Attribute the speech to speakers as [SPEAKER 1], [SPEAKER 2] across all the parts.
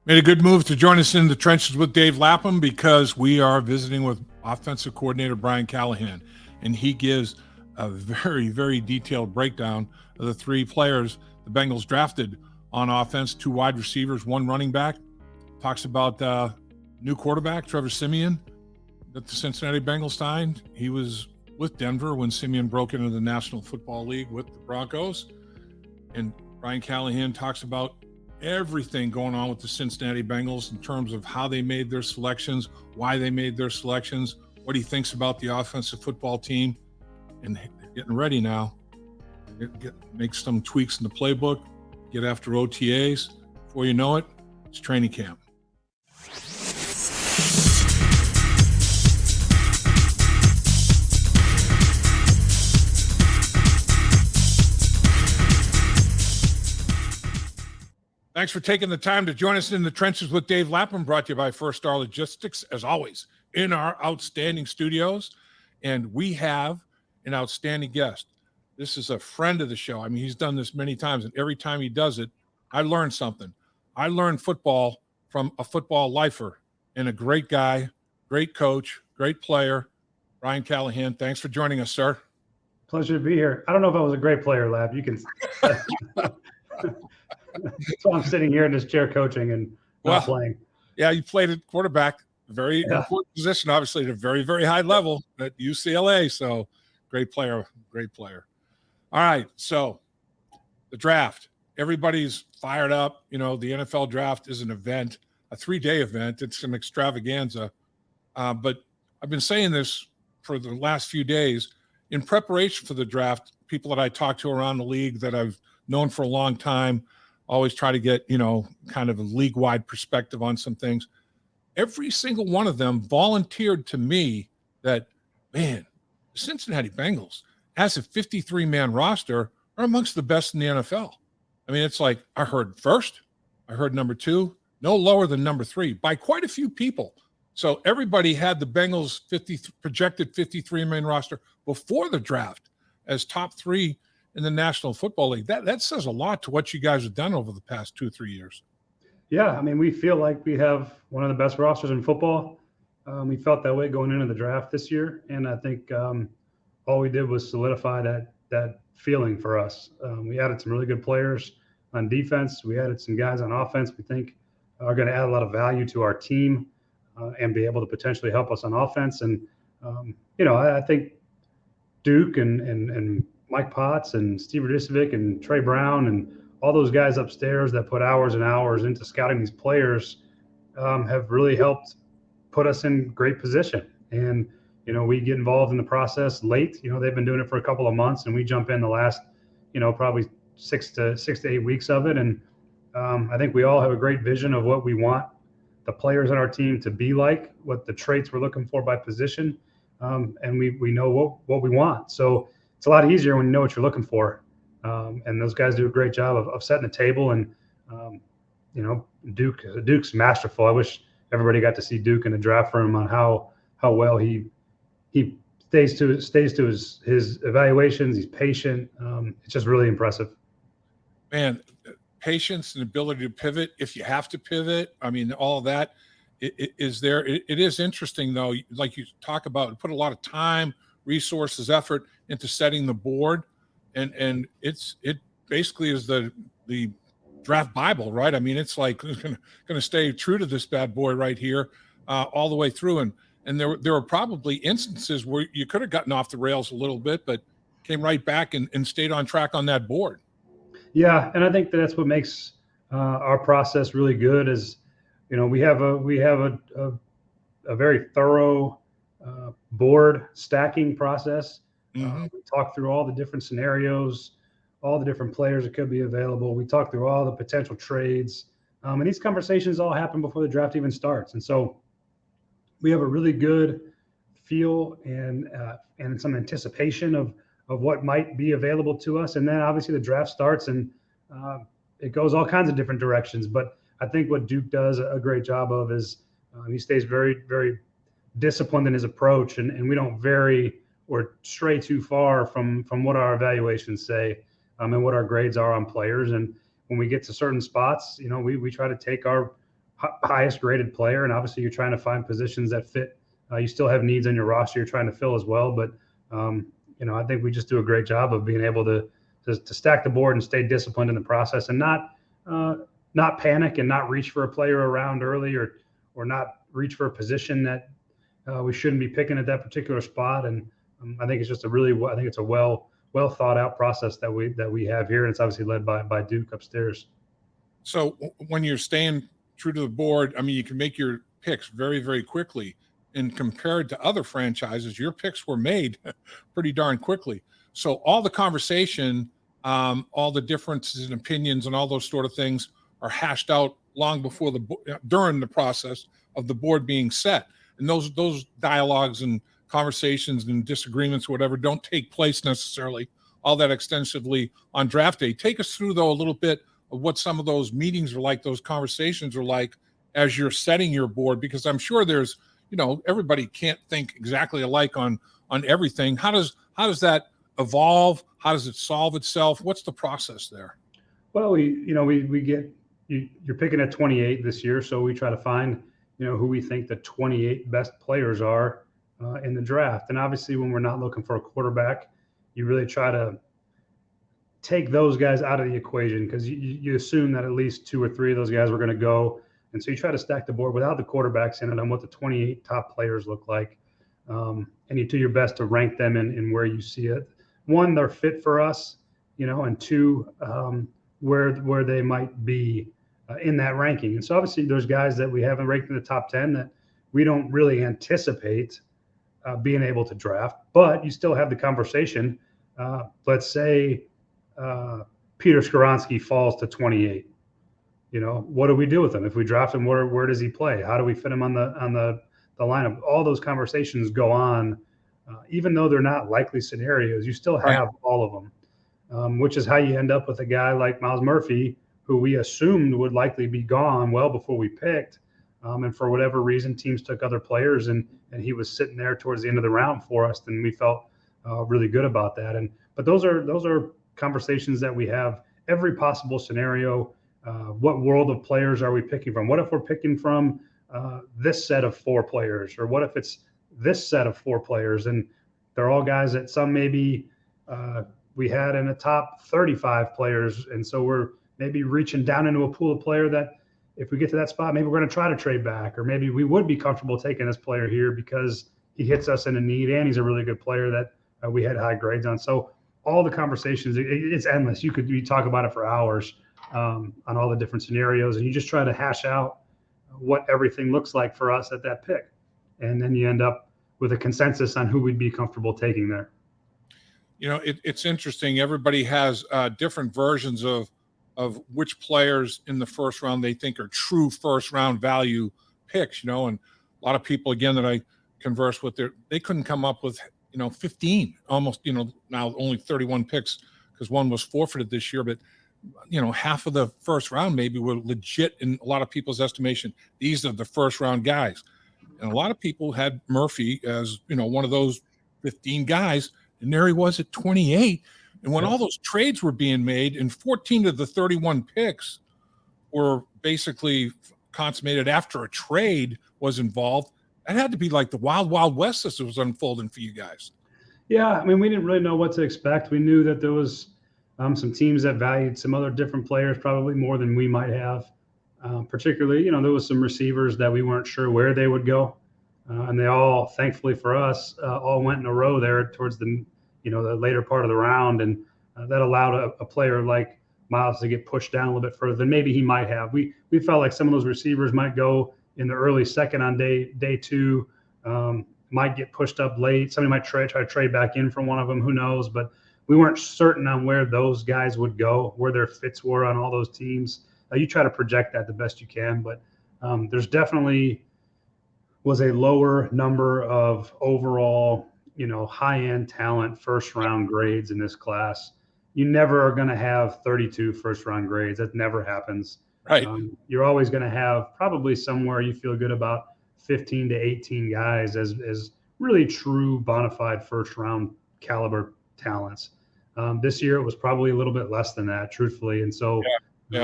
[SPEAKER 1] Made a good move to join us in the trenches with Dave Lapham because we are visiting with offensive coordinator Brian Callahan, and he gives a very, very detailed breakdown of the three players the Bengals drafted on offense, 2 wide receivers, 1 running back. Talks about new quarterback, Trevor Siemian, that the Cincinnati Bengals signed. He was with Denver when Siemian broke into the National Football League with the Broncos. And Brian Callahan talks about everything going on with the Cincinnati Bengals in terms of how they made their selections, why they made their selections, what he thinks about the offensive football team, and getting ready now. Make some tweaks in the playbook, get after OTAs. Before you know it, it's training camp. Thanks for taking the time to join us in the trenches with Dave Lapham, brought to you by First Star Logistics, as always, in our outstanding studios. And we have an outstanding guest. This is a friend of the show. I mean, he's done this many times, and every time he does it, I learn something. I learned football from a football lifer and a great guy, great coach, great player, Brian Callahan. Thanks for joining us, sir.
[SPEAKER 2] Pleasure to be here. I don't know if I was a great player, Lab. You can so I'm sitting here in this chair coaching and not playing.
[SPEAKER 1] Yeah, you played at quarterback, very important position, obviously, at a very, very high level at UCLA. So great player, great player. All right, so the draft. Everybody's fired up. You know, the NFL draft is an event, a 3-day event. It's an extravaganza. But I've been saying this for the last few days. In preparation for the draft, people that I talk to around the league that I've known for a long time, always try to get, kind of a league-wide perspective on some things. Every single one of them volunteered to me that, man, the Cincinnati Bengals, as a 53-man roster, are amongst the best in the NFL. I mean, it's like I heard first, I heard number 2, no lower than number 3 by quite a few people. So everybody had the Bengals projected 53-man roster before the draft as top 3 in the National Football League. That says a lot to what you guys have done over the past 2 or 3 years.
[SPEAKER 2] Yeah, I mean, we feel like we have one of the best rosters in football. We felt that way going into the draft this year, and I think all we did was solidify that feeling for us. We added some really good players on defense. We added some guys on offense we think are going to add a lot of value to our team and be able to potentially help us on offense. And, I think Duke and Mike Potts and Steve Radicevic and Trey Brown and all those guys upstairs that put hours and hours into scouting these players have really helped put us in great position. And, we get involved in the process late. They've been doing it for a couple of months, and we jump in the last, probably 6 to 8 weeks of it. And I think we all have a great vision of what we want the players on our team to be like, what the traits we're looking for by position. And we know what we want. So it's a lot easier when you know what you're looking for. And those guys do a great job of setting the table. And, Duke's masterful. I wish everybody got to see Duke in the draft room on how well he stays to his evaluations. He's patient. It's just really impressive.
[SPEAKER 1] Man, patience and ability to pivot if you have to pivot. I mean, all of that is there. It is interesting, though, like you talk about, put a lot of time, resources, effort into setting the board, and it basically is the draft Bible, right? I mean, it's like going to stay true to this bad boy right here all the way through. And there were probably instances where you could have gotten off the rails a little bit, but came right back and stayed on track on that board.
[SPEAKER 2] Yeah, and I think that's what makes our process really good. Is we have a very thorough board stacking process.
[SPEAKER 1] Mm-hmm.
[SPEAKER 2] We talk through all the different scenarios, all the different players that could be available. We talk through all the potential trades, and these conversations all happen before the draft even starts. And so we have a really good feel and some anticipation of what might be available to us. And then obviously the draft starts and it goes all kinds of different directions. But I think what Duke does a great job of is he stays very, very disciplined in his approach, and we don't vary or stray too far from what our evaluations say and what our grades are on players. And when we get to certain spots, we try to take our highest graded player. And obviously you're trying to find positions that fit. You still have needs on your roster you're trying to fill as well. But, I think we just do a great job of being able to stack the board and stay disciplined in the process, and not panic and not reach for a player around early or not reach for a position that we shouldn't be picking at that particular spot. And I think it's just I think it's a well thought out process that we have here. And it's obviously led by Duke upstairs.
[SPEAKER 1] So when you're staying true to the board, I mean, you can make your picks very, very quickly. And compared to other franchises, your picks were made pretty darn quickly. So all the conversation, all the differences in opinions and all those sort of things are hashed out long before during the process of the board being set. And those dialogues and conversations and disagreements, whatever, don't take place necessarily all that extensively on draft day. Take us through, though, a little bit of what some of those meetings are like, those conversations are like as you're setting your board, because I'm sure there's, everybody can't think exactly alike on everything. How does that evolve? How does it solve itself? What's the process there?
[SPEAKER 2] Well, we get you're picking at 28 this year, so we try to find who we think the 28 best players are in the draft. And obviously, when we're not looking for a quarterback, you really try to take those guys out of the equation, because you assume that at least 2 or 3 of those guys were going to go. And so you try to stack the board without the quarterbacks in it on what the 28 top players look like. And you do your best to rank them in where you see it. 1, they're fit for us, and 2, where they might be in that ranking. And so obviously there's guys that we haven't ranked in the top 10 that we don't really anticipate being able to draft, but you still have the conversation. Let's say Peter Skoronski falls to 28. What do we do with him? If we draft him, where does he play? How do we fit him on the lineup? All those conversations go on, even though they're not likely scenarios. You still have all of them, which is how you end up with a guy like Miles Murphy, who we assumed would likely be gone well before we picked. And for whatever reason, teams took other players, and he was sitting there towards the end of the round for us, and we felt really good about that. But those are conversations that we have every possible scenario. What world of players are we picking from? What if we're picking from this set of 4 players, or what if it's this set of 4 players, and they're all guys that some maybe we had in the top 35 players, and so we're maybe reaching down into a pool of player that if we get to that spot, maybe we're going to try to trade back, or maybe we would be comfortable taking this player here because he hits us in a need and he's a really good player that we had high grades on. So all the conversations, it's endless. You talk about it for hours on all the different scenarios, and you just try to hash out what everything looks like for us at that pick. And then you end up with a consensus on who we'd be comfortable taking there.
[SPEAKER 1] It's interesting. Everybody has different versions of which players in the first round they think are true first round value picks, and a lot of people, again, that I converse with, they couldn't come up with, 15, almost, now only 31 picks because one was forfeited this year, but half of the first round maybe were legit in a lot of people's estimation. These are the first round guys. And a lot of people had Murphy as, one of those 15 guys, and there he was at 28. And when all those trades were being made, and 14 of the 31 picks were basically consummated after a trade was involved, that had to be like the wild, wild west as it was unfolding for you guys.
[SPEAKER 2] Yeah, I mean, we didn't really know what to expect. We knew that there was some teams that valued some other different players probably more than we might have. Particularly, there was some receivers that we weren't sure where they would go. And they all, thankfully for us, all went in a row there towards the later part of the round. And that allowed a player like Miles to get pushed down a little bit further than maybe he might have. We felt like some of those receivers might go in the early second on day 2, might get pushed up late. Somebody might try to trade back in from one of them. Who knows? But we weren't certain on where those guys would go, where their fits were on all those teams. You try to project that the best you can, but there's definitely was a lower number of overall, high-end talent first-round grades in this class. You never are going to have 32 first-round grades. That never happens.
[SPEAKER 1] Right.
[SPEAKER 2] You're always going to have probably somewhere you feel good about 15 to 18 guys as really true bona fide first-round caliber talents. This year it was probably a little bit less than that, truthfully. And so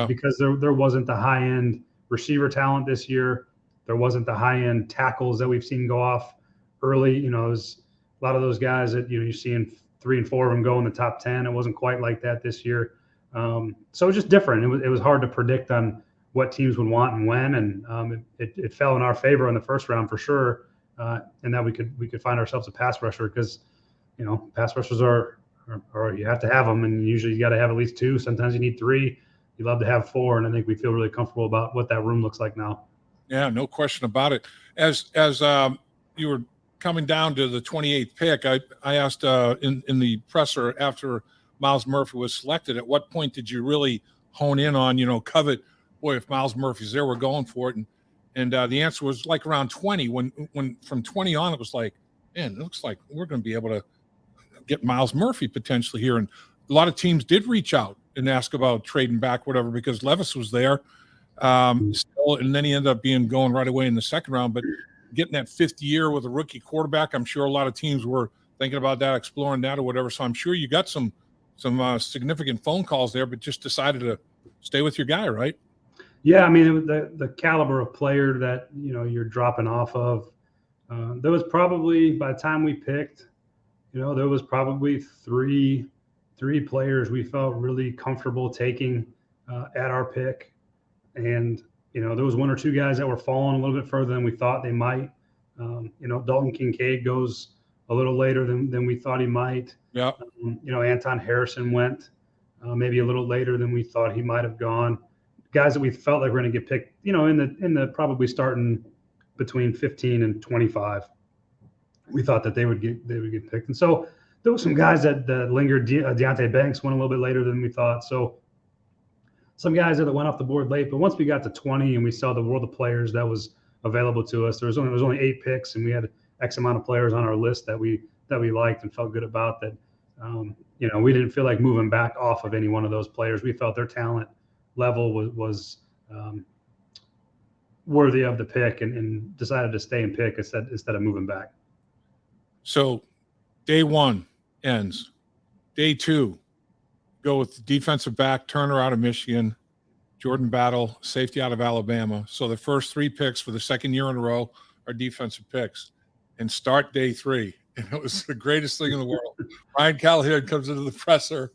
[SPEAKER 2] because there wasn't the high-end receiver talent this year. There wasn't the high-end tackles that we've seen go off early. It was a lot of those guys that, you're seeing 3 and 4 of them go in the top 10. It wasn't quite like that this year. So it was just different. It was hard to predict on what teams would want and when, and it fell in our favor in the first round for sure, and that we could find ourselves a pass rusher, because pass rushers are you have to have them, and usually you got to have at least 2. Sometimes you need 3. You love to have 4, and I think we feel really comfortable about what that room looks like now.
[SPEAKER 1] Yeah, no question about it. As you were coming down to the 28th pick, I asked in the presser after Myles Murphy was selected, at what point did you really hone in on, covet, boy, if Myles Murphy's there, we're going for it. And the answer was like around 20. When from 20 on, it was like, man, it looks like we're going to be able to get Myles Murphy potentially here. And a lot of teams did reach out and ask about trading back, whatever, because Levis was there. Still, and then he ended up going right away in the second round. But getting that 5th year with a rookie quarterback, I'm sure a lot of teams were thinking about that, exploring that or whatever. So I'm sure you got some significant phone calls there, but just decided to stay with your guy, right?
[SPEAKER 2] Yeah, I mean, the caliber of player that you're dropping off of. There was probably, by the time we picked, there was probably three players we felt really comfortable taking at our pick, and there was 1 or 2 guys that were falling a little bit further than we thought they might. Dalton Kincaid goes a little later than we thought he might.
[SPEAKER 1] Yeah.
[SPEAKER 2] Anton Harrison went maybe a little later than we thought he might have gone. Guys that we felt like were going to get picked, in the probably starting between 15 and 25. We thought that they would get picked. And so there were some guys that lingered. Deonte Banks went a little bit later than we thought. So some guys that went off the board late. But once we got to 20 and we saw the world of players that was available to us, there was only 8 picks, and we had X amount of players on our list that we liked and felt good about. That we didn't feel like moving back off of any one of those players. We felt their talent level was worthy of the pick, and decided to stay and pick instead of moving back.
[SPEAKER 1] So day 1 ends. Day 2, go with defensive back Turner out of Michigan, Jordan Battle, safety out of Alabama. So the first 3 picks for the second year in a row are defensive picks. And start day 3. And it was the greatest thing in the world. Brian Callahan comes into the presser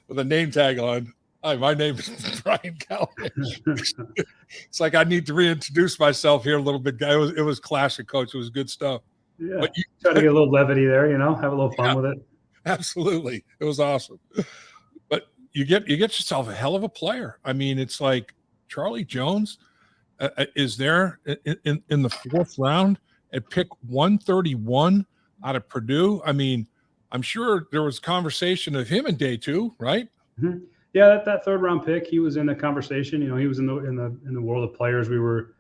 [SPEAKER 1] with a name tag on. Hi, my name is Brian Callahan. It's like I need to reintroduce myself here a little bit. It was classic, Coach. It was good stuff.
[SPEAKER 2] Yeah, but you try to get a little levity there, have a little fun with it.
[SPEAKER 1] Absolutely, it was awesome. But you get yourself a hell of a player. I mean, it's like Charlie Jones is there in the 4th round at pick 131 out of Purdue. I mean, I'm sure there was conversation of him in day 2, right?
[SPEAKER 2] Mm-hmm. Yeah, that 3rd round pick, he was in the conversation. He was in the world of players. We were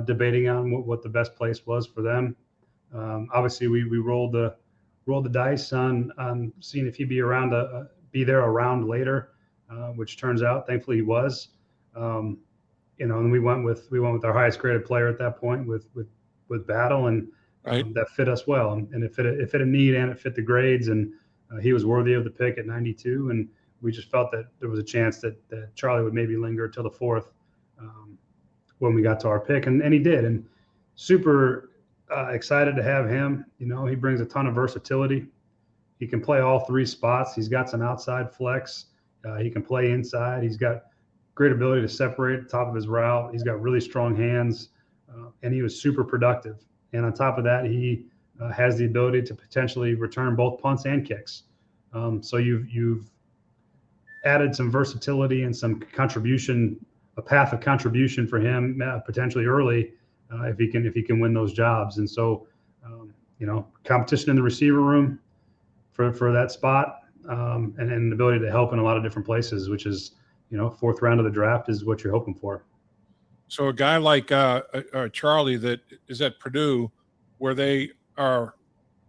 [SPEAKER 2] debating on what the best place was for them. Obviously, we rolled the dice on seeing if he'd be be there around later, which turns out, thankfully, he was. And we went with our highest graded player at that point with Battle, and
[SPEAKER 1] right.
[SPEAKER 2] That fit us well, and it fit a need, and it fit the grades, and he was worthy of the pick at 92, and we just felt that there was a chance that Charlie would maybe linger till the 4th when we got to our pick, and he did, and super excited to have him. He brings a ton of versatility. He can play all 3 spots. He's got some outside flex. He can play inside. He's got great ability to separate at the top of his route. He's got really strong hands, and he was super productive. And on top of that, he has the ability to potentially return both punts and kicks. So you've added some versatility and some contribution, a path of contribution for him potentially early if he can win those jobs. And so, competition in the receiver room for that spot, and an ability to help in a lot of different places, which is, 4th round of the draft is what you're hoping for.
[SPEAKER 1] So a guy like Charlie that is at Purdue, where they are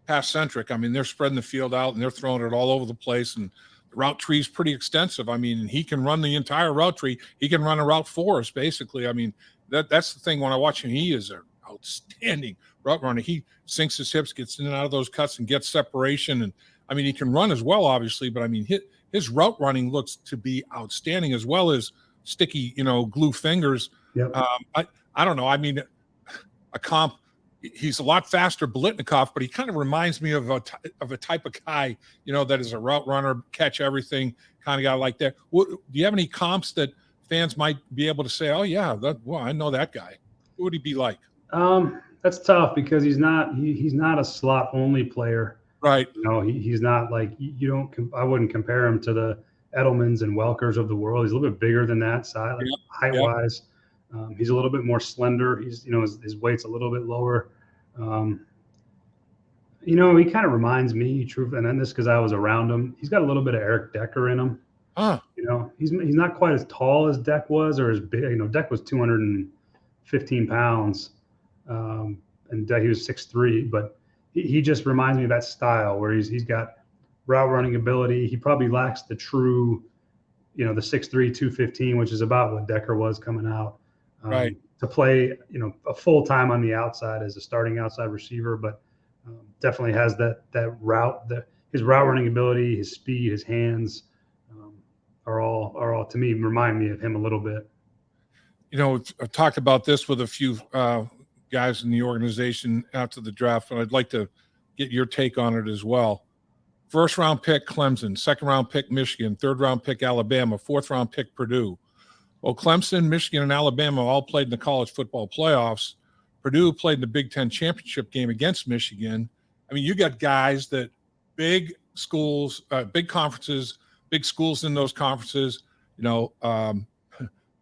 [SPEAKER 1] pass centric. I mean, they're spreading the field out and they're throwing it all over the place, and the route tree is pretty extensive. I mean, he can run the entire route tree. He can run a route for us, basically. I mean, that's the thing. When I watch him, he is an outstanding route runner. He sinks his hips, gets in and out of those cuts, and gets separation. And I mean, he can run as well, obviously, but I mean, his route running looks to be outstanding, as well as sticky, glue fingers.
[SPEAKER 2] Yep.
[SPEAKER 1] I don't know. I mean, a comp. He's a lot faster, Biletnikoff, but he kind of reminds me of a type of guy, that is a route runner, catch everything kind of guy like that. Do you have any comps that fans might be able to say, oh yeah, I know that guy? Who would he be like?
[SPEAKER 2] That's tough because he's not a slot only player.
[SPEAKER 1] Right.
[SPEAKER 2] He's not like I wwouldn't compare him to the Edelmans and Welkers of the world. He's a little bit bigger than that side, height wise. He's a little bit more slender. He's, his weight's a little bit lower. He kind of reminds me, and then this because I was around him. He's got a little bit of Eric Decker in him. He's not quite as tall as Deck was or as big. Deck was 215 pounds, and he was 6'3", but he just reminds me of that style where he's got route running ability. He probably lacks the true, the 6'3", 215, which is about what Decker was coming out.
[SPEAKER 1] Right.
[SPEAKER 2] To play, a full time on the outside as a starting outside receiver, but definitely has that route, his route running ability, his speed, his hands are all to me remind me of him a little bit.
[SPEAKER 1] I've talked about this with a few guys in the organization after the draft, and I'd like to get your take on it as well. First round pick Clemson, second round pick Michigan, third round pick Alabama, fourth round pick Purdue. Well, Clemson, Michigan, and Alabama all played in the college football playoffs. Purdue played in the Big Ten championship game against Michigan. I mean, you got guys that big schools, big conferences, big schools in those conferences,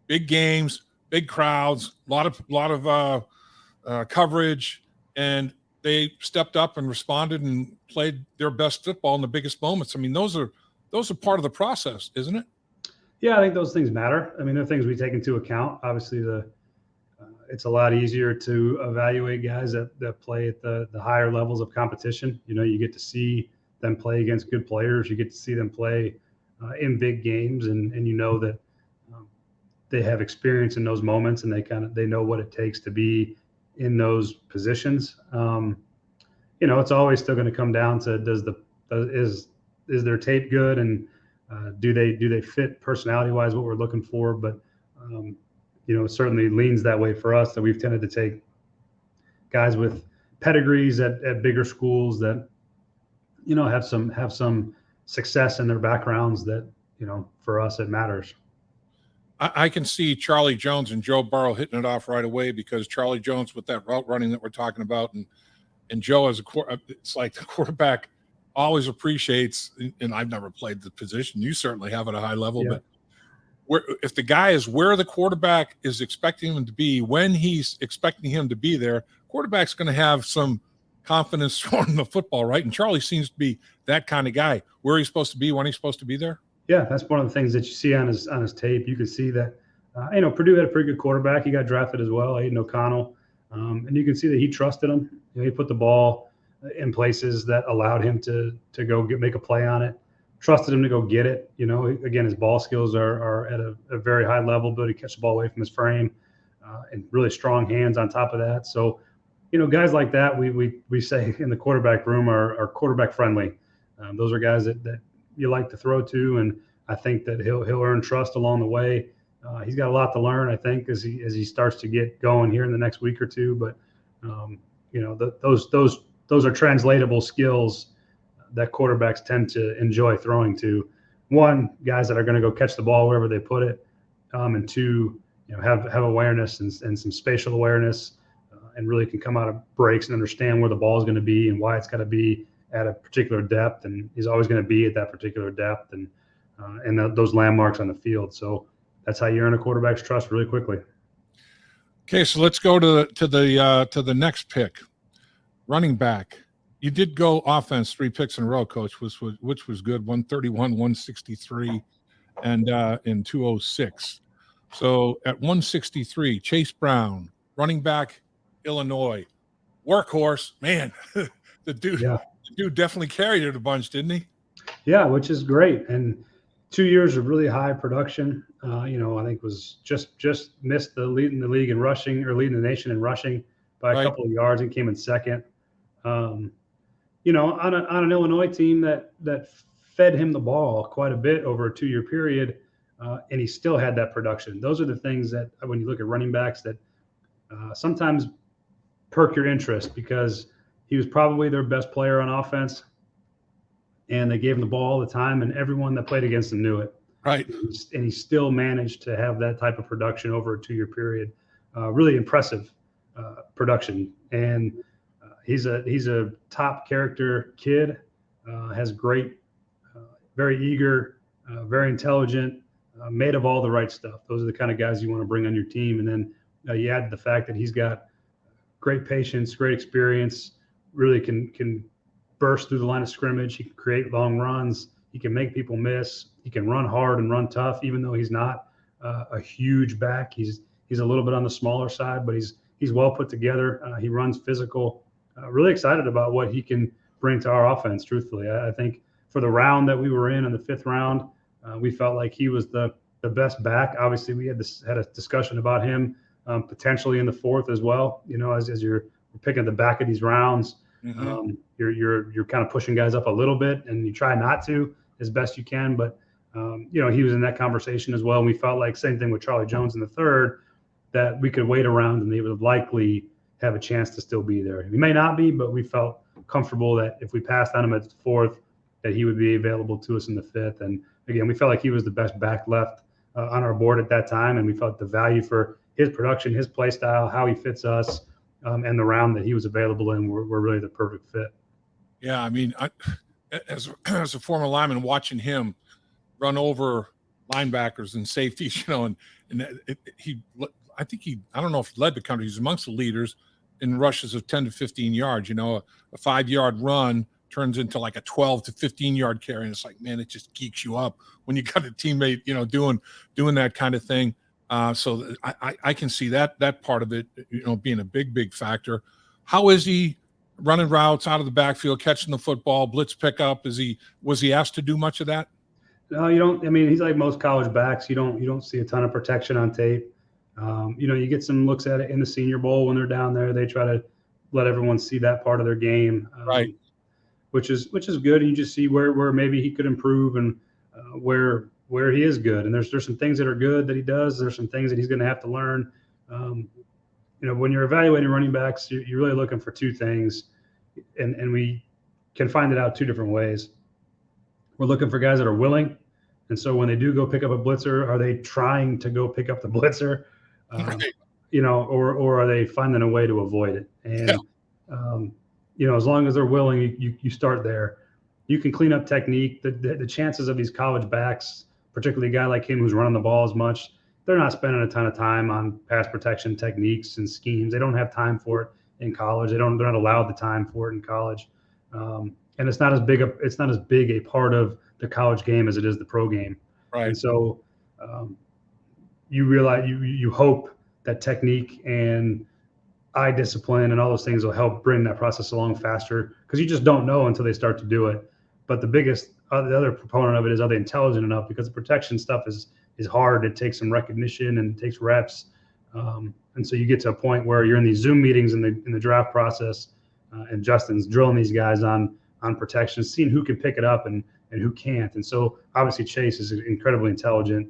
[SPEAKER 1] big games, big crowds, a lot of coverage, and they stepped up and responded and played their best football in the biggest moments. I mean, those are part of the process, isn't it?
[SPEAKER 2] Yeah, I think those things matter. I mean, they're things we take into account. Obviously, it's a lot easier to evaluate guys that play at the higher levels of competition. You get to see them play against good players. You get to see them play in big games, and that they have experience in those moments, and they know what it takes to be in those positions. It's always still going to come down to is their tape good, and do they fit personality wise what we're looking for? But it certainly leans that way for us, that we've tended to take guys with pedigrees at bigger schools that have some success in their backgrounds that for us it matters.
[SPEAKER 1] I can see Charlie Jones and Joe Burrow hitting it off right away, because Charlie Jones with that route running that we're talking about, and Joe as it's like the quarterback always appreciates, and I've never played the position. You certainly have at a high level,
[SPEAKER 2] Yeah.
[SPEAKER 1] but if the guy is where the quarterback is expecting him to be, when he's expecting him to be there, quarterback's going to have some confidence throwing the football, right? And Charlie seems to be that kind of guy, where he's supposed to be, when he's supposed to be there.
[SPEAKER 2] Yeah, that's one of the things that you see on his tape. You can see that, Purdue had a pretty good quarterback. He got drafted as well, Aiden O'Connell, and you can see that he trusted him. He put the ball in places that allowed him to go make a play on it. Trusted him to go get it. Again, his ball skills are at a very high level, but he catch the ball away from his frame, and really strong hands on top of that. So, guys like that, we say in the quarterback room are quarterback friendly. Those are guys that you like to throw to, and I think that he'll earn trust along the way. He's got a lot to learn, I think, as he starts to get going here in the next week or two. But those are translatable skills that quarterbacks tend to enjoy throwing to. One, guys that are going to go catch the ball wherever they put it, and two, have awareness and some spatial awareness, and really can come out of breaks and understand where the ball is going to be and why it's got to be at a particular depth, and he's always going to be at that particular depth, and those landmarks on the field. So that's how you earn a quarterback's trust really quickly.
[SPEAKER 1] Okay, so let's go to the next pick, running back. You did go offense 3 picks in a row, Coach, which was good. 131, 163, and in 206. So at 163, Chase Brown, running back, Illinois, workhorse, man. The dude definitely carried it a bunch, didn't he?
[SPEAKER 2] Yeah, which is great. And 2 years of really high production. I think was just missed the leading the league in rushing, or leading the nation in rushing by a couple of yards, and came in second. On an Illinois team that fed him the ball quite a bit over a 2-year period. and he still had that production. Those are the things that when you look at running backs that sometimes perk your interest, because he was probably their best player on offense, and they gave him the ball all the time, and everyone that played against him knew it.
[SPEAKER 1] Right.
[SPEAKER 2] And he still managed to have that type of production over a 2-year period. Really impressive production. And he's a top character kid, has great, very eager, very intelligent, made of all the right stuff. Those are the kind of guys you want to bring on your team. And then you add the fact that he's got great patience, great experience, really can burst through the line of scrimmage. He can create long runs. He can make people miss. He can run hard and run tough, even though he's not a huge back. He's a little bit on the smaller side, but he's well put together. He runs physical. Really excited about what he can bring to our offense, truthfully. I think for the round that we were in the 5th round, we felt like he was the best back. Obviously, we had a discussion about him potentially in the 4th as well. You know, as you're picking at the back of these rounds, you're kind of pushing guys up a little bit, and you try not to as best you can. But you know, he was in that conversation as well. And we felt like same thing with Charlie Jones in the 3rd, that we could wait around and they would likely have a chance to still be there. He may not be, but we felt comfortable that if we passed on him at the 4th, that he would be available to us in the 5th. And again, we felt like he was the best back left on our board at that time, and we felt the value for his production, his play style, how he fits us, and the round that he was available in were really the perfect fit.
[SPEAKER 1] Yeah, I mean, as a former lineman, watching him run over linebackers and safeties, you know, and I don't know if he led the country. He's amongst the leaders in rushes of 10 to 15 yards. You know, a 5-yard run turns into like a 12 to 15-yard carry, and it's like, man, it just geeks you up when you got a teammate, you know, doing that kind of thing. So I can see that part of it, you know, being a big factor. How is he running routes out of the backfield, catching the football, blitz pickup? Was he asked to do much of that?
[SPEAKER 2] No, you don't. I mean, he's like most college backs. You don't see a ton of protection on tape. You know, you get some looks at it in the Senior Bowl when they're down there. They try to let everyone see that part of their game,
[SPEAKER 1] right?
[SPEAKER 2] Which is good. You just see where maybe he could improve and where he is good. And there's some things that are good that he does. There's some things that he's going to have to learn. You know, when you're evaluating running backs, you're really looking for 2 things, and we can find it out 2 different ways. We're looking for guys that are willing. And so when they do go pick up a blitzer, are they trying to go pick up the blitzer? You know, or are they finding a way to avoid it? And, you know, as long as they're willing, you start there. You can clean up technique. The chances of these college backs, particularly a guy like him who's running the ball as much, they're not spending a ton of time on pass protection techniques and schemes. They don't have time for it in college. They're not allowed the time for it in college. And it's not as big a part of the college game as it is the pro game.
[SPEAKER 1] Right.
[SPEAKER 2] And so you realize you hope that technique and eye discipline and all those things will help bring that process along faster, because you just don't know until they start to do it. But the other proponent of it is, are they intelligent enough? Because the protection stuff is hard. It takes some recognition and it takes reps. And so you get to a point where you're in these Zoom meetings in the draft process, and Justin's drilling these guys on protection, seeing who can pick it up and who can't. And so obviously Chase is incredibly intelligent.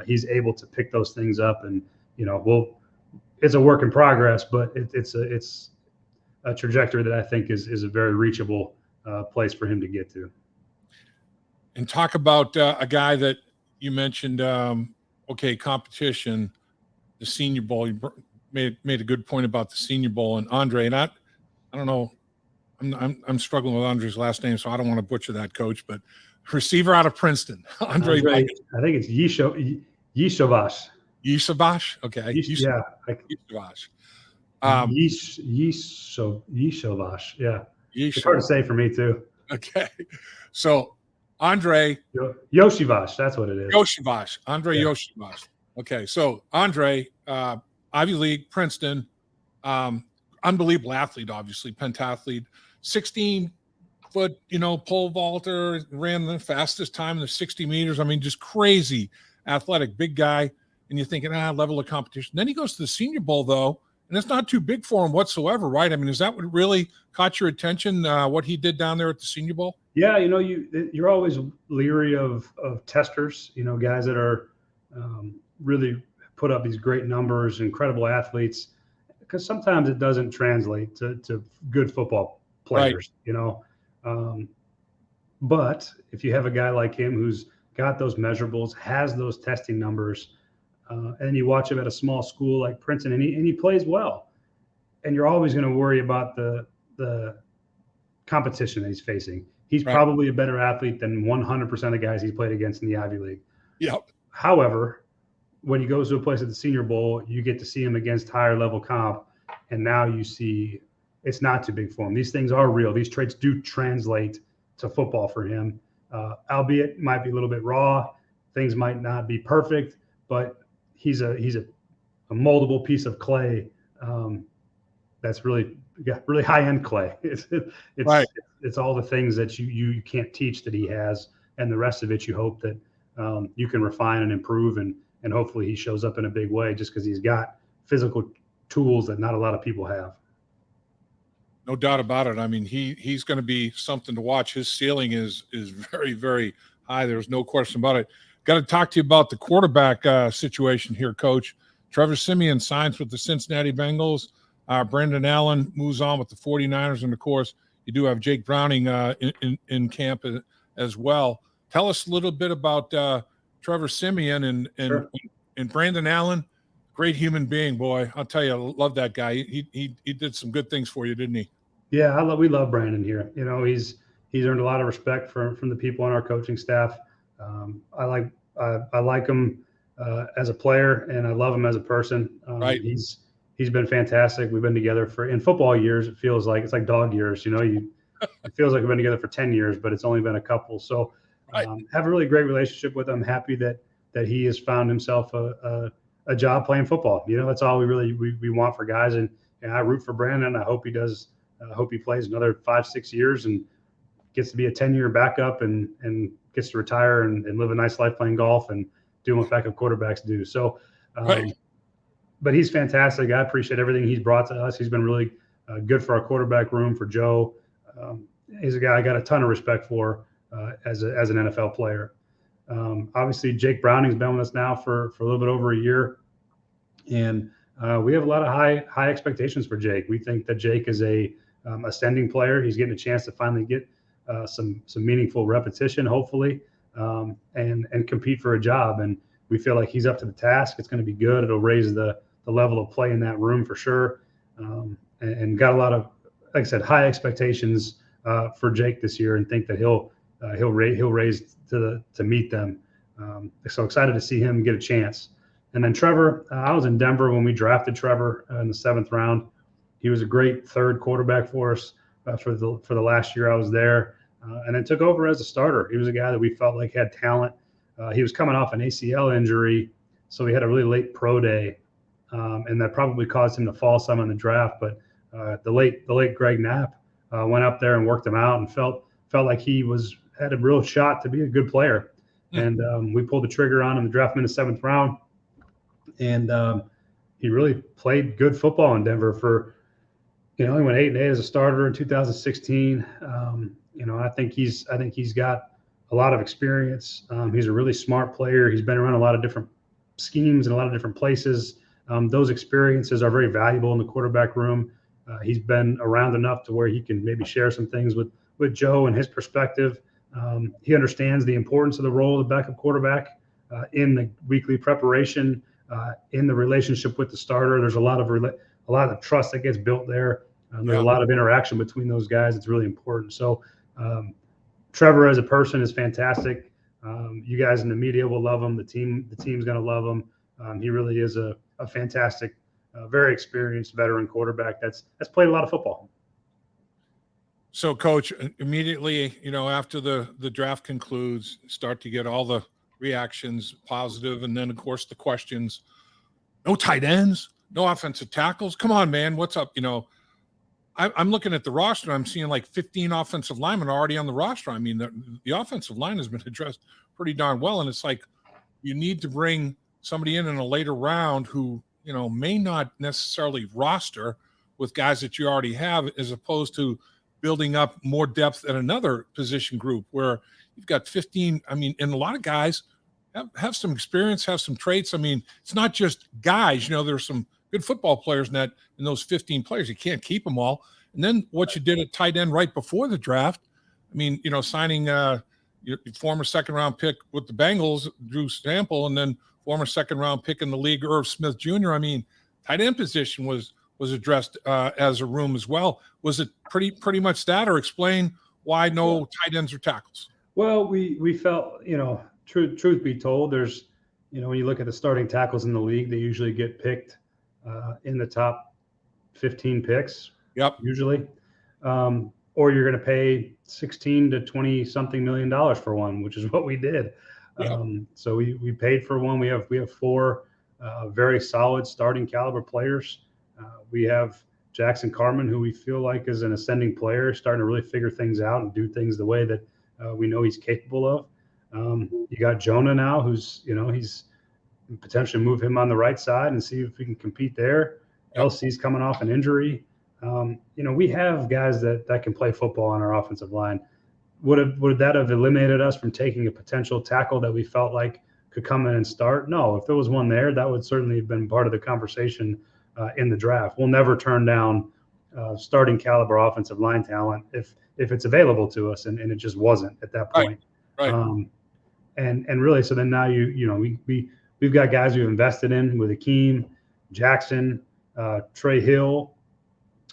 [SPEAKER 2] He's able to pick those things up, and, you know, it's a work in progress, but it's a trajectory that I think is a very reachable place for him to get to.
[SPEAKER 1] And talk about a guy that you mentioned. Competition, the Senior Bowl. You made a good point about the Senior Bowl and Andrei. And I don't know. I'm struggling with Andrei's last name, so I don't want to butcher that, Coach. But receiver out of Princeton, Andrei.
[SPEAKER 2] I think it's Iosivas.
[SPEAKER 1] Iosivas. Okay.
[SPEAKER 2] Iosivas. Iosivas. Yeah. It's hard to say for me too.
[SPEAKER 1] Okay. So Andrei
[SPEAKER 2] Iosivas, that's what it is.
[SPEAKER 1] Iosivas. Andrei Iosivas. Okay. So Andrei, Ivy League, Princeton, unbelievable athlete, obviously, pentathlete, 16-foot, pole vaulter, ran the fastest time in the 60 meters. I mean, just crazy athletic, big guy. And you're thinking, level of competition. Then he goes to the Senior Bowl, though, and it's not too big for him whatsoever, right? I mean, is that what really caught your attention, what he did down there at the Senior Bowl?
[SPEAKER 2] Yeah, you're always leery of testers, guys that are really put up these great numbers, incredible athletes, because sometimes it doesn't translate to good football players, But if you have a guy like him who's got those measurables, has those testing numbers, and you watch him at a small school like Princeton, and he plays well, and you're always going to worry about the competition that he's facing. He's probably a better athlete than 100% of the guys he's played against in the Ivy League.
[SPEAKER 1] Yep.
[SPEAKER 2] However, when he goes to a place at the Senior Bowl, you get to see him against higher level comp, and now you see it's not too big for him. These things are real. These traits do translate to football for him, albeit it might be a little bit raw. Things might not be perfect, but he's a moldable piece of clay that's really high end clay. It's all the things that you can't teach that he has, and the rest of it you hope that you can refine and improve, and hopefully he shows up in a big way just because he's got physical tools that not a lot of people have.
[SPEAKER 1] No doubt about it. I mean, he's going to be something to watch. His ceiling is very, very high. There's no question about it. Got to talk to you about the quarterback situation here, Coach. Trevor Siemian signs with the Cincinnati Bengals. Brandon Allen moves on with the 49ers. And, of course, you do have Jake Browning in camp as well. Tell us a little bit about Trevor Siemian and Brandon Allen. Great human being, boy. I'll tell you, I love that guy. He did some good things for you, didn't he?
[SPEAKER 2] Yeah, we love Brandon here. He's earned a lot of respect from the people on our coaching staff. I like him as a player, and I love him as a person. He's been fantastic. We've been together in football years. It feels like it's like dog years. It feels like we've been together for 10 years, but it's only been a couple. So have a really great relationship with him. Happy that he has found himself a job playing football. That's all we want for guys. And I root for Brandon. I hope he does. I hope he plays another 5-6 years and gets to be a 10-year backup and gets to retire and live a nice life playing golf and doing what backup quarterbacks do. So, but he's fantastic. I appreciate everything he's brought to us. He's been really good for our quarterback room, for Joe. He's a guy I got a ton of respect for as an NFL player. Obviously, Jake Browning's been with us now for a little bit over a year, and we have a lot of high expectations for Jake. We think that Jake is a ascending player. He's getting a chance to finally get some meaningful repetition, hopefully, and compete for a job. And we feel like he's up to the task. It's going to be good. It'll raise the level of play in that room for sure. And got a lot of, like I said, high expectations for Jake this year, and think that he'll raise to meet them. So excited to see him get a chance. And then Trevor, I was in Denver when we drafted Trevor in the 7th round. He was a great third quarterback for us for the last year I was there, and then took over as a starter. He was a guy that we felt like had talent. He was coming off an ACL injury, so he had a really late pro day, and that probably caused him to fall some in the draft. But the late Greg Knapp went up there and worked him out, and felt like he had a real shot to be a good player. And we pulled the trigger on him and drafted him in the 7th round. And he really played good football in Denver he went 8-8 as a starter in 2016. I think he's got a lot of experience. He's a really smart player. He's been around a lot of different schemes and a lot of different places. Those experiences are very valuable in the quarterback room. He's been around enough to where he can maybe share some things with Joe and his perspective. He understands the importance of the role of the backup quarterback in the weekly preparation, in the relationship with the starter. There's a lot of trust that gets built there. There's a lot of interaction between those guys. It's really important. So Trevor as a person is fantastic. You guys in the media will love him. The team's going to love him. He really is a fantastic, very experienced veteran quarterback that's played a lot of football.
[SPEAKER 1] So, Coach, immediately, after the draft concludes, start to get all the reactions positive, and then, of course, the questions. No tight ends, no offensive tackles. Come on, man, what's up? I'm looking at the roster. I'm seeing like 15 offensive linemen already on the roster. I mean, the offensive line has been addressed pretty darn well, and it's like you need to bring somebody in a later round who may not necessarily roster with guys that you already have, as opposed to building up more depth at another position group where you've got 15. I mean, and a lot of guys have some experience, have some traits. I mean, it's not just guys. There's some good football players in those 15 players. You can't keep them all. And then what you did at tight end right before the draft, I mean, signing your former second-round pick with the Bengals, Drew Stample, and then former second-round pick in the league, Irv Smith Jr. I mean, tight end position was addressed as a room as well. Was it pretty much that, or explain why no tight ends or tackles?
[SPEAKER 2] Well, we felt, truth be told, there's, when you look at the starting tackles in the league, they usually get picked in the top 15 picks.
[SPEAKER 1] Yep.
[SPEAKER 2] Usually. Or you're going to pay 16 to 20 something $1 million for one, which is what we did.
[SPEAKER 1] Yep.
[SPEAKER 2] So we paid for one. We have 4 very solid starting caliber players. We have Jackson Carman, who we feel like is an ascending player, starting to really figure things out and do things the way that we know he's capable of. You got Jonah now, who's, he's potentially move him on the right side and see if we can compete there.
[SPEAKER 1] Yep.
[SPEAKER 2] LC's coming off an injury. We have guys that can play football on our offensive line. Would that have eliminated us from taking a potential tackle that we felt like could come in and start? No, if there was one there, that would certainly have been part of the conversation in the draft. We'll never turn down starting caliber offensive line talent if it's available to us, and it just wasn't at that point.
[SPEAKER 1] Right.
[SPEAKER 2] And really, so then now we've got guys we've invested in with Akeem, Jackson, Trey Hill,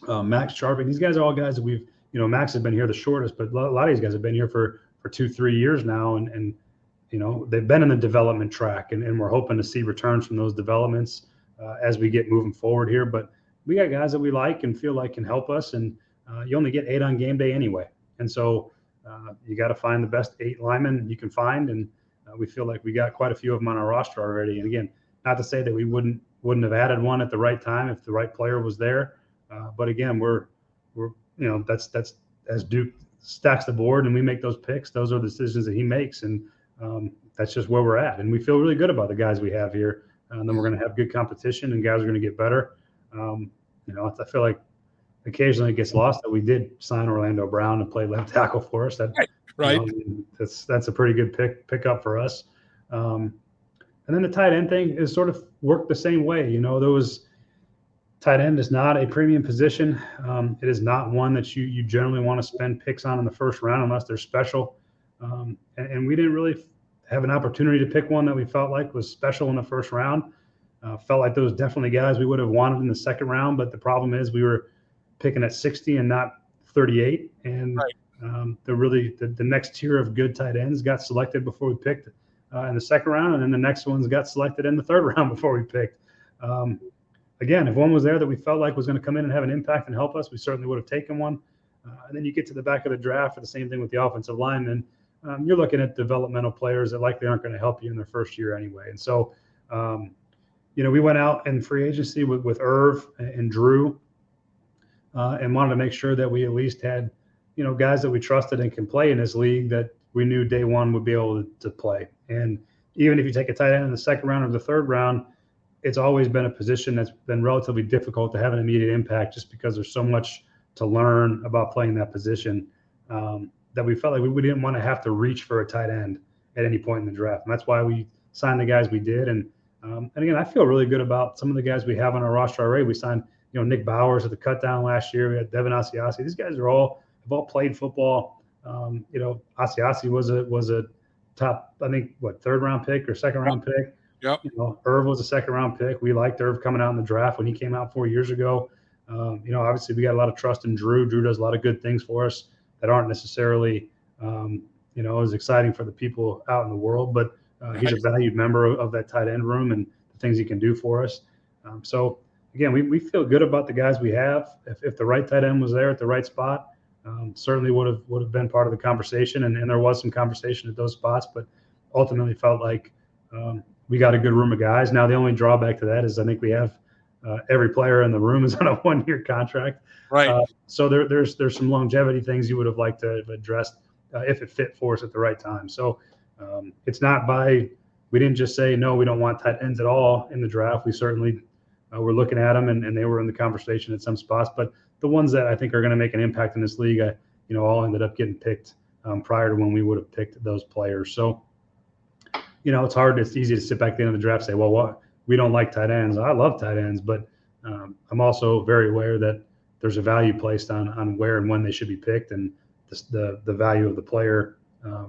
[SPEAKER 2] Max Sharping. These guys are all guys that we've, Max has been here the shortest, but a lot of these guys have been here for 2-3 years now. And they've been in the development track, and we're hoping to see returns from those developments as we get moving forward here. But we got guys that we like and feel like can help us. And you only get 8 on game day anyway. And so you got to find the best 8 linemen you can find. And we feel like we got quite a few of them on our roster already. And again, not to say that we wouldn't have added one at the right time if the right player was there. But again, we're that's as Duke stacks the board and we make those picks, those are the decisions that he makes, and that's just where we're at. And we feel really good about the guys we have here. And then we're going to have good competition, and guys are going to get better. I feel like occasionally it gets lost that we did sign Orlando Brown to play left tackle for us. That
[SPEAKER 1] right.
[SPEAKER 2] That's a pretty good pickup for us. And then the tight end thing is sort of worked the same way. Tight end is not a premium position. It is not one that you generally want to spend picks on in the first round unless they're special. And we didn't really have an opportunity to pick one that we felt like was special in the first round. Felt like those definitely guys we would have wanted in the second round, but the problem is we were picking at 60 and not 38. And
[SPEAKER 1] right.
[SPEAKER 2] The next tier of good tight ends got selected before we picked in the second round, and then the next ones got selected in the third round before we picked. Again, if one was there that we felt like was going to come in and have an impact and help us, we certainly would have taken one. And then you get to the back of the draft for the same thing with the offensive linemen. You're looking at developmental players that likely aren't going to help you in their first year anyway. And so, we went out in free agency with Irv and Drew and wanted to make sure that we at least had, guys that we trusted and can play in this league that we knew day one would be able to play. And even if you take a tight end in the second round or the third round, it's always been a position that's been relatively difficult to have an immediate impact just because there's so much to learn about playing that position that we felt like we didn't want to have to reach for a tight end at any point in the draft. And that's why we signed the guys we did. And again, I feel really good about some of the guys we have on our roster already. We signed, Nick Bowers at the cut down last year. We had Devin Asiasi. These guys have all played football. Asiasi was a top, I think, third round pick or second round pick.
[SPEAKER 1] Yep.
[SPEAKER 2] Irv was a second round pick. We liked Irv coming out in the draft when he came out 4 years ago. Obviously we got a lot of trust in Drew. Drew does a lot of good things for us that aren't necessarily, as exciting for the people out in the world, but he's a valued member of that tight end room and the things he can do for us. So again, we feel good about the guys we have. If the right tight end was there at the right spot, certainly would have been part of the conversation. And there was some conversation at those spots, but ultimately felt like, we got a good room of guys. Now, the only drawback to that is I think we have every player in the room is on a 1-year contract.
[SPEAKER 1] Right.
[SPEAKER 2] So there's some longevity things you would have liked to have addressed if it fit for us at the right time. So it's not we didn't just say, no, we don't want tight ends at all in the draft. We certainly were looking at them and they were in the conversation at some spots. But the ones that I think are going to make an impact in this league, all ended up getting picked prior to when we would have picked those players. So, it's hard. It's easy to sit back at the end of the draft and say, well, what, we don't like tight ends. I love tight ends, but I'm also very aware that there's a value placed on where and when they should be picked, and the value of the player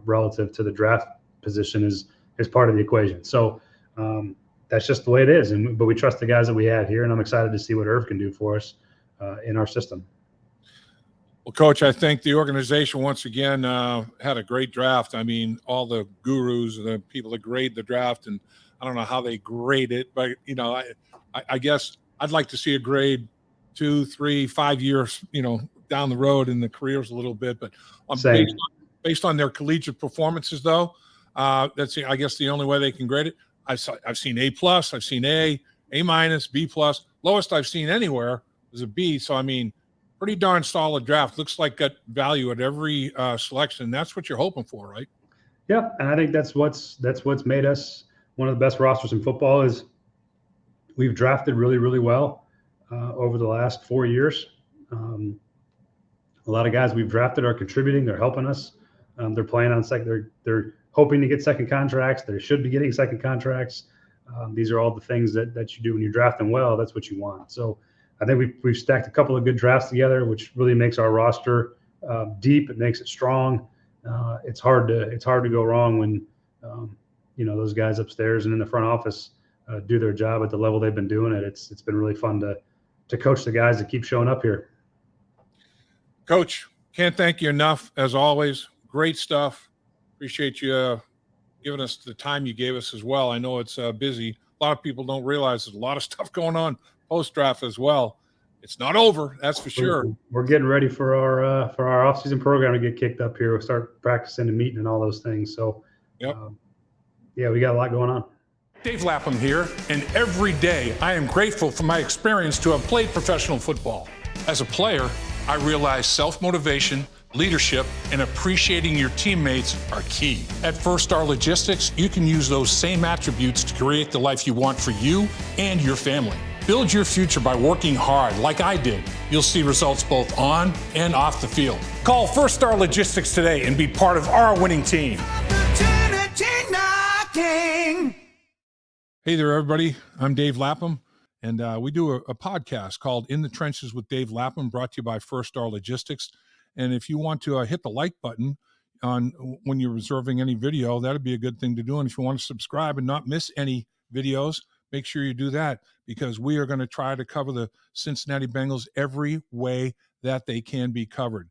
[SPEAKER 2] relative to the draft position is part of the equation. So that's just the way it is. But we trust the guys that we have here, and I'm excited to see what Irv can do for us in our system.
[SPEAKER 1] Well, Coach, I think the organization once again had a great draft. I mean, all the gurus, the people that grade the draft, and I don't know how they grade it, but I guess I'd like to see a grade 2, 3, 5 years, down the road in the careers a little bit. But based on their collegiate performances, though, that's I guess the only way they can grade it. I've seen A+, I've seen A-, B+. Lowest I've seen anywhere was a B. So I mean, pretty darn solid draft. Looks like got value at every selection. That's what you're hoping for, right?
[SPEAKER 2] Yeah, and I think that's what's made us one of the best rosters in football. Is we've drafted really, really well over the last 4 years. A lot of guys we've drafted are contributing. They're helping us. They're playing on second. They're hoping to get second contracts. They should be getting second contracts. These are all the things that you do when you draft them well. That's what you want. So I think we've stacked a couple of good drafts together, which really makes our roster deep. It makes it strong. It's hard to go wrong when those guys upstairs and in the front office do their job at the level they've been doing it. It's been really fun to coach the guys that keep showing up here.
[SPEAKER 1] Coach, can't thank you enough as always. Great stuff. Appreciate you giving us the time you gave us as well. I know it's busy. A lot of people don't realize there's a lot of stuff going on post-draft as well. It's not over, that's for sure.
[SPEAKER 2] We're getting ready for our off-season program to get kicked up here. We'll start practicing and meeting and all those things. So,
[SPEAKER 1] yep.
[SPEAKER 2] We got a lot going on.
[SPEAKER 1] Dave Lapham here, and every day I am grateful for my experience to have played professional football. As a player, I realized self-motivation, leadership, and appreciating your teammates are key. At First Star Logistics, you can use those same attributes to create the life you want for you and your family. Build your future by working hard like I did. You'll see results both on and off the field. Call First Star Logistics today and be part of our winning team. Hey there, everybody. I'm Dave Lapham, and we do a podcast called In the Trenches with Dave Lapham, brought to you by First Star Logistics. And if you want to hit the like button on when you're reserving any video, that'd be a good thing to do. And if you want to subscribe and not miss any videos, make sure you do that, because we are going to try to cover the Cincinnati Bengals every way that they can be covered.